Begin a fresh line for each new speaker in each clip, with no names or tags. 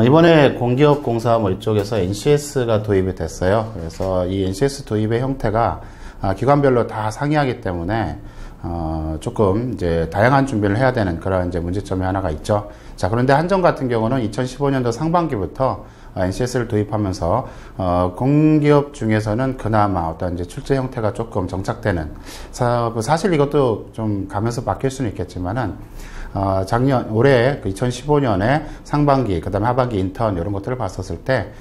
이번에 공기업공사 뭐 이쪽에서 NCS가 도입이 됐어요. 그래서 이 NCS 도입의 형태가 기관별로 다 상이하기 때문에 조금 이제 다양한 준비를 해야 되는 그런 이제 문제점이 하나가 있죠. 자, 그런데 한전 같은 경우는 2015년도 상반기부터 NCS를 도입하면서 공기업 중에서는 그나마 어떤 이제 출제 형태가 조금 정착되는, 사실 이것도 좀 가면서 바뀔 수는 있겠지만은 올해 2015년에 상반기, 그 다음에 하반기 인턴 이런 것들을 봤었을 때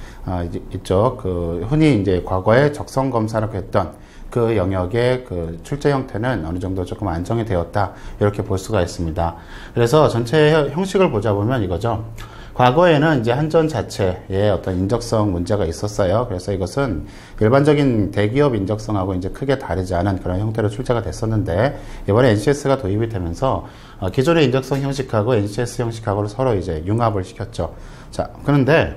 이쪽 흔히 이제 과거에 적성 검사라고 했던 그 영역의 그 출제 형태는 어느 정도 조금 안정이 되었다, 이렇게 볼 수가 있습니다. 그래서 전체 형식을 보자 보면 이거죠. 과거에는 이제 한전 자체에 어떤 인적성 문제가 있었어요. 그래서 이것은 일반적인 대기업 인적성하고 이제 크게 다르지 않은 그런 형태로 출제가 됐었는데, 이번에 NCS가 도입이 되면서 기존의 인적성 형식하고 NCS 형식하고를 서로 이제 융합을 시켰죠. 자, 그런데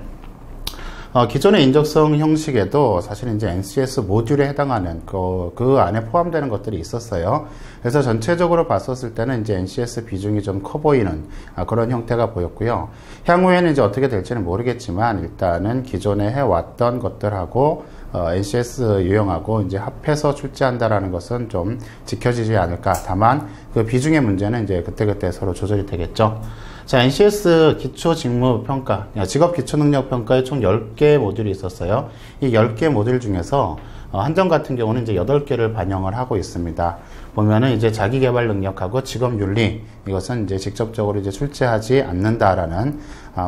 기존의 인적성 형식에도 사실 이제 NCS 모듈에 해당하는 그 안에 포함되는 것들이 있었어요. 그래서 전체적으로 봤었을 때는 이제 NCS 비중이 좀 커 보이는 그런 형태가 보였고요. 향후에는 이제 어떻게 될지는 모르겠지만, 일단은 기존에 해왔던 것들하고 NCS 유형하고 이제 합해서 출제한다라는 것은 좀 지켜지지 않을까. 다만 그 비중의 문제는 이제 그때그때 서로 조절이 되겠죠. 자, NCS 기초직무평가, 직업기초능력평가에 총 10개 모듈이 있었어요. 이 10개 모듈 중에서 한전 같은 경우는 이제 8개를 반영을 하고 있습니다. 보면은 이제 자기개발 능력하고 직업윤리, 이것은 이제 직접적으로 이제 출제하지 않는다라는,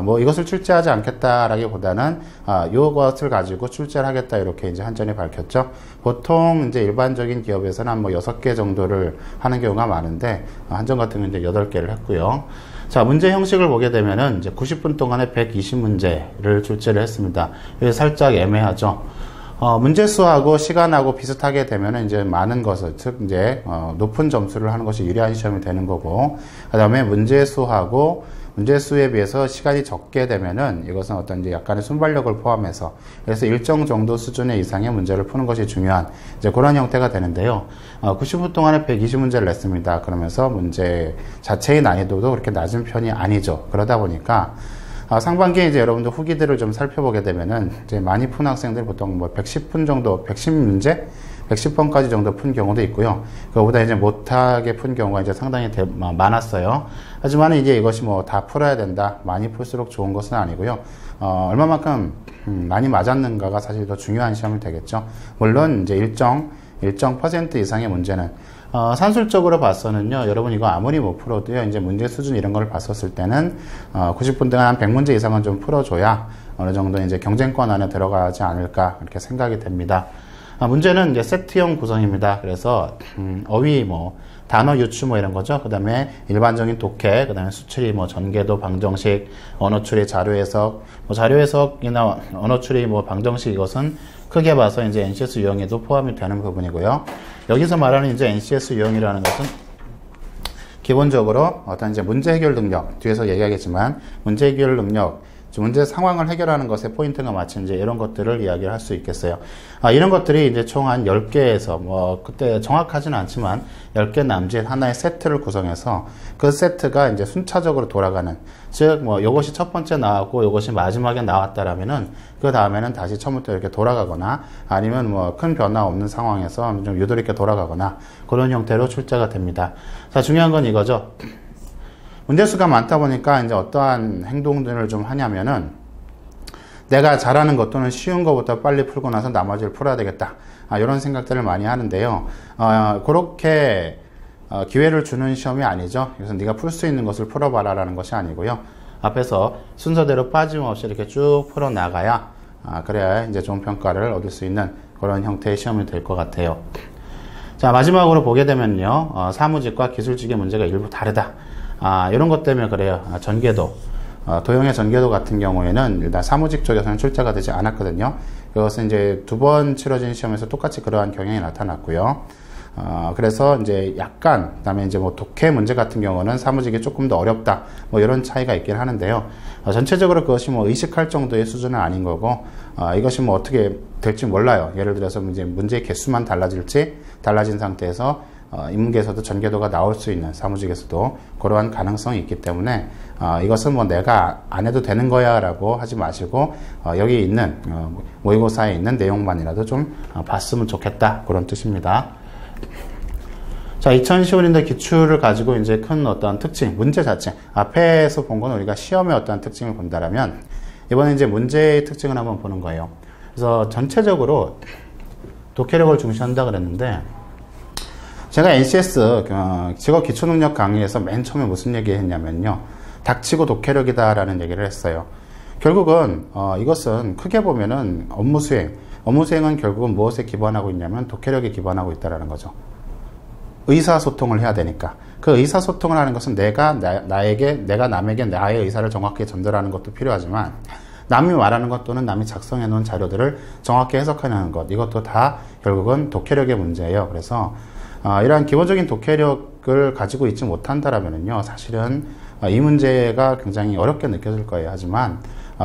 뭐 이것을 출제하지 않겠다라기보다는 요것을 가지고 출제를 하겠다, 이렇게 이제 한전이 밝혔죠. 보통 이제 일반적인 기업에서는 한 뭐 6개 정도를 하는 경우가 많은데, 한전 같은 경우는 이제 8개를 했고요. 자, 문제 형식을 보게 되면은 이제 90분 동안에 120문제를 출제를 했습니다. 이게 살짝 애매하죠. 문제수하고 시간하고 비슷하게 되면은 이제 많은 것을, 즉 이제 높은 점수를 하는 것이 유리한 시험이 되는 거고, 그 다음에 문제수에 비해서 시간이 적게 되면은 이것은 어떤 이제 약간의 순발력을 포함해서, 그래서 일정 정도 수준의 이상의 문제를 푸는 것이 중요한 이제 그런 형태가 되는데요. 90분 동안에 120문제를 냈습니다. 그러면서 문제 자체의 난이도도 그렇게 낮은 편이 아니죠. 그러다 보니까 상반기에 이제 여러분들 후기들을 좀 살펴보게 되면은 이제 많이 푼 학생들 보통 뭐 110분 정도, 110문제? 110번까지 정도 푼 경우도 있고요. 그거보다 이제 못하게 푼 경우가 이제 상당히 많았어요. 하지만 이제 이것이 뭐 다 풀어야 된다, 많이 풀수록 좋은 것은 아니고요. 얼마만큼 많이 맞았는가가 사실 더 중요한 시험이 되겠죠. 물론 이제 일정 퍼센트 이상의 문제는 산술적으로 봐서는요, 여러분 이거 아무리 못 풀어도요, 이제 문제 수준 이런 걸 봤었을 때는 90분 동안 한 100문제 이상은 좀 풀어줘야 어느 정도 이제 경쟁권 안에 들어가지 않을까, 이렇게 생각이 됩니다. 문제는 이제 세트형 구성입니다. 그래서 어휘, 뭐 단어 유추 뭐 이런 거죠. 그 다음에 일반적인 독해, 그 다음에 수출이 뭐 전개도, 방정식, 언어 추리, 자료 해석, 뭐 자료 해석이나 언어 추리, 뭐 방정식, 이것은 크게 봐서 이제 NCS 유형에도 포함이 되는 부분이고요. 여기서 말하는 이제 NCS 유형이라는 것은 기본적으로 어떤 이제 문제 해결 능력, 뒤에서 얘기하겠지만 문제 해결 능력, 문제 상황을 해결하는 것에 포인트가 맞춘 이제 이런 것들을 이야기를 할 수 있겠어요. 이런 것들이 이제 총 한 10개에서 뭐 그때 정확하지는 않지만 10개 남짓 하나의 세트를 구성해서 그 세트가 이제 순차적으로 돌아가는, 즉 뭐 요것이 첫 번째 나왔고 요것이 마지막에 나왔다라면은 그 다음에는 다시 처음부터 이렇게 돌아가거나, 아니면 뭐 큰 변화 없는 상황에서 좀 유도리 있게 돌아가거나, 그런 형태로 출제가 됩니다. 자, 중요한 건 이거죠. 문제수가 많다 보니까 이제 어떠한 행동들을 좀 하냐면은, 내가 잘하는 것 또는 쉬운 것부터 빨리 풀고 나서 나머지를 풀어야 되겠다, 이런 생각들을 많이 하는데요. 그렇게 기회를 주는 시험이 아니죠. 그래서 네가 풀 수 있는 것을 풀어봐라 라는 것이 아니고요. 앞에서 순서대로 빠짐없이 이렇게 쭉 풀어나가야 그래야 이제 좋은 평가를 얻을 수 있는 그런 형태의 시험이 될 것 같아요. 자, 마지막으로 보게 되면요, 사무직과 기술직의 문제가 일부 다르다. 이런 것 때문에 그래요. 전개도, 도형의 전개도 같은 경우에는 일단 사무직 쪽에서는 출제가 되지 않았거든요. 그것은 이제 2번 치러진 시험에서 똑같이 그러한 경향이 나타났고요. 그래서 이제 약간, 그 다음에 이제 뭐 독해 문제 같은 경우는 사무직이 조금 더 어렵다, 뭐 이런 차이가 있긴 하는데요. 전체적으로 그것이 뭐 의식할 정도의 수준은 아닌 거고, 이것이 뭐 어떻게 될지 몰라요. 예를 들어서 이제 문제의 개수만 달라진 상태에서 인문계에서도 전개도가 나올 수 있는 사무직에서도 그러한 가능성이 있기 때문에 이것은 뭐 내가 안 해도 되는 거야 라고 하지 마시고 여기 있는 모의고사에 있는 내용만이라도 좀 봤으면 좋겠다 그런 뜻입니다. 자, 2015년도 기출을 가지고 이제 큰 어떤 특징, 문제 자체 앞에서 본 건 우리가 시험의 어떤 특징을 본다라면 이번에 이제 문제의 특징을 한번 보는 거예요. 그래서 전체적으로 독해력을 중시한다 그랬는데 제가 NCS 직업 기초능력 강의에서 맨 처음에 무슨 얘기 했냐면요. 닥치고 독해력이다라는 얘기를 했어요. 결국은 이것은 크게 보면은 업무 수행은 결국은 무엇에 기반하고 있냐면 독해력에 기반하고 있다라는 거죠. 의사소통을 해야 되니까. 그 의사소통을 하는 것은 내가 남에게 나의 의사를 정확히 전달하는 것도 필요하지만 남이 말하는 것 또는 남이 작성해 놓은 자료들을 정확히 해석하는 것, 이것도 다 결국은 독해력의 문제예요. 그래서 이러한 기본적인 독해력을 가지고 있지 못한다라면요, 사실은 이 문제가 굉장히 어렵게 느껴질 거예요. 하지만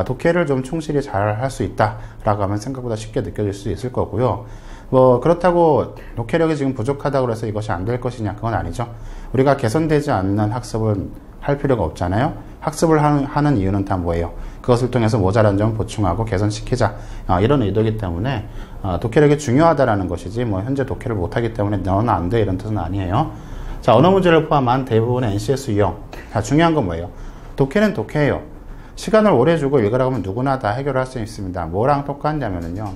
독해를 좀 충실히 잘 할 수 있다라고 하면 생각보다 쉽게 느껴질 수 있을 거고요. 뭐 그렇다고 독해력이 지금 부족하다고 해서 이것이 안 될 것이냐, 그건 아니죠. 우리가 개선되지 않는 학습은 할 필요가 없잖아요. 학습을 하는 이유는 다 뭐예요? 그것을 통해서 모자란 점 보충하고 개선시키자, 이런 의도이기 때문에 독해력이 중요하다라는 것이지 뭐 현재 독해를 못하기 때문에 너는 안 돼 이런 뜻은 아니에요. 자, 언어 문제를 포함한 대부분의 NCS 유형. 자, 중요한 건 뭐예요? 독해는 독해예요. 시간을 오래 주고 읽으라고 하면 누구나 다 해결할 수 있습니다. 뭐랑 똑같냐면요,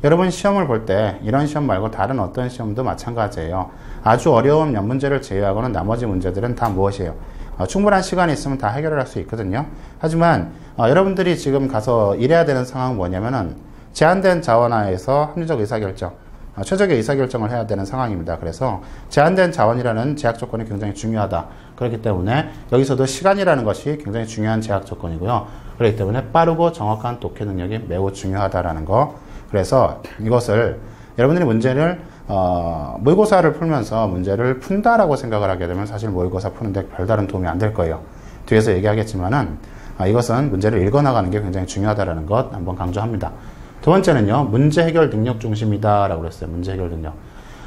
여러분 시험을 볼 때 이런 시험 말고 다른 어떤 시험도 마찬가지예요. 아주 어려운 몇 문제를 제외하고는 나머지 문제들은 다 무엇이에요? 충분한 시간이 있으면 다 해결을 할 수 있거든요. 하지만 여러분들이 지금 가서 일해야 되는 상황은 뭐냐면은 제한된 자원 하에서 합리적 의사결정, 최적의 의사결정을 해야 되는 상황입니다. 그래서 제한된 자원이라는 제약 조건이 굉장히 중요하다. 그렇기 때문에 여기서도 시간이라는 것이 굉장히 중요한 제약 조건이고요. 그렇기 때문에 빠르고 정확한 독해 능력이 매우 중요하다라는 거. 그래서 이것을 여러분들이 문제를 모의고사를 풀면서 문제를 푼다라고 생각을 하게 되면 사실 모의고사 푸는데 별다른 도움이 안 될 거예요. 뒤에서 얘기하겠지만은 이것은 문제를 읽어나가는 게 굉장히 중요하다라는 것 한번 강조합니다. 두 번째는요, 문제 해결 능력 중심이다라고 그랬어요. 문제 해결 능력.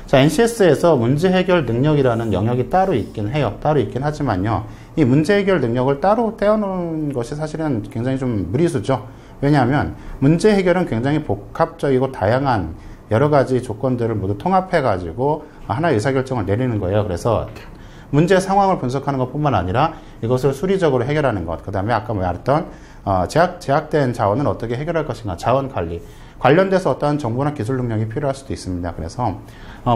자, NCS에서 문제 해결 능력이라는 영역이 따로 있긴 해요. 따로 있긴 하지만요, 이 문제 해결 능력을 따로 떼어놓은 것이 사실은 굉장히 좀 무리수죠. 왜냐하면 문제 해결은 굉장히 복합적이고 다양한 여러 가지 조건들을 모두 통합해 가지고 하나의 의사결정을 내리는 거예요. 그래서 문제 상황을 분석하는 것뿐만 아니라 이것을 수리적으로 해결하는 것, 그 다음에 아까 말했던 제약된 자원을 어떻게 해결할 것인가, 자원 관리 관련돼서 어떤 정보나 기술 능력이 필요할 수도 있습니다. 그래서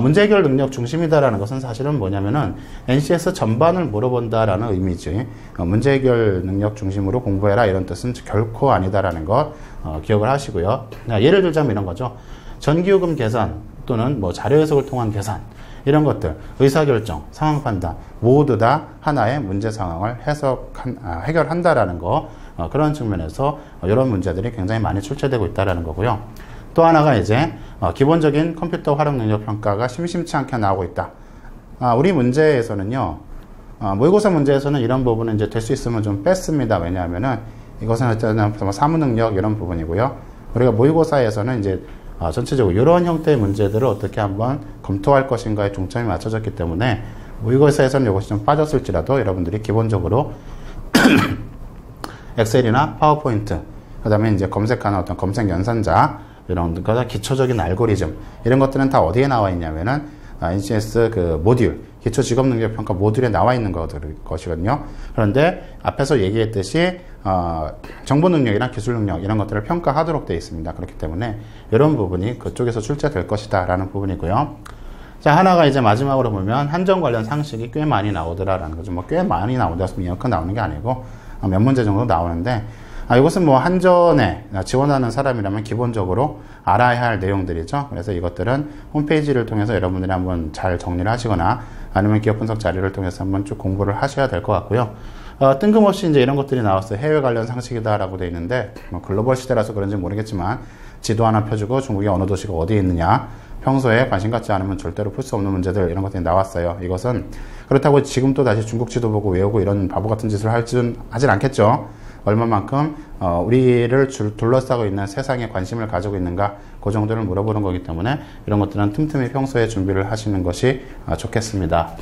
문제 해결 능력 중심이다라는 것은 사실은 뭐냐면은 NCS 전반을 물어본다라는 의미지, 문제 해결 능력 중심으로 공부해라 이런 뜻은 결코 아니다라는 것 기억을 하시고요. 예를 들자면 이런 거죠. 전기요금 계산 또는 뭐 자료 해석을 통한 계산, 이런 것들, 의사결정, 상황 판단 모두 다 하나의 문제 상황을 해결한다라는 거, 그런 측면에서 이런 문제들이 굉장히 많이 출제되고 있다는 거고요. 또 하나가 이제 기본적인 컴퓨터 활용 능력 평가가 심심치 않게 나오고 있다. 우리 문제에서는요, 모의고사 문제에서는 이런 부분은 이제 될 수 있으면 좀 뺐습니다. 왜냐하면은 이것은 일단은 사무 능력 이런 부분이고요. 우리가 모의고사에서는 이제 전체적으로 이런 형태의 문제들을 어떻게 한번 검토할 것인가에 중점이 맞춰졌기 때문에 모의고사에서는 이것이 좀 빠졌을지라도 여러분들이 기본적으로 엑셀이나 파워포인트, 그 다음에 이제 검색하는 어떤 검색 연산자, 이런 거다 기초적인 알고리즘, 이런 것들은 다 어디에 나와 있냐면은 NCS 그 모듈, 기초 직업 능력 평가 모듈에 나와 있는 것이거든요. 그런데 앞에서 얘기했듯이 정보 능력이나 기술 능력 이런 것들을 평가하도록 되어 있습니다. 그렇기 때문에 이런 부분이 그쪽에서 출제될 것이다 라는 부분이고요. 자, 하나가 이제 마지막으로 보면 한정 관련 상식이 꽤 많이 나오더라라는 거죠. 뭐 꽤 많이 나오다 보면 이만큼 나오는 게 아니고 몇 문제 정도 나오는데, 이것은 뭐 한전에 지원하는 사람이라면 기본적으로 알아야 할 내용들이죠. 그래서 이것들은 홈페이지를 통해서 여러분들이 한번 잘 정리를 하시거나 아니면 기업 분석 자료를 통해서 한번 쭉 공부를 하셔야 될 것 같고요. 뜬금없이 이제 이런 것들이 나왔어요. 해외 관련 상식이다라고 되어 있는데, 뭐 글로벌 시대라서 그런지 모르겠지만 지도 하나 펴주고 중국의 어느 도시가 어디에 있느냐, 평소에 관심 갖지 않으면 절대로 풀 수 없는 문제들, 이런 것들이 나왔어요. 이것은 그렇다고 지금 또 다시 중국 지도 보고 외우고 이런 바보 같은 짓을 하진 않겠죠. 얼마만큼 우리를 둘러싸고 있는 세상에 관심을 가지고 있는가, 그 정도를 물어보는 거기 때문에 이런 것들은 틈틈이 평소에 준비를 하시는 것이 좋겠습니다.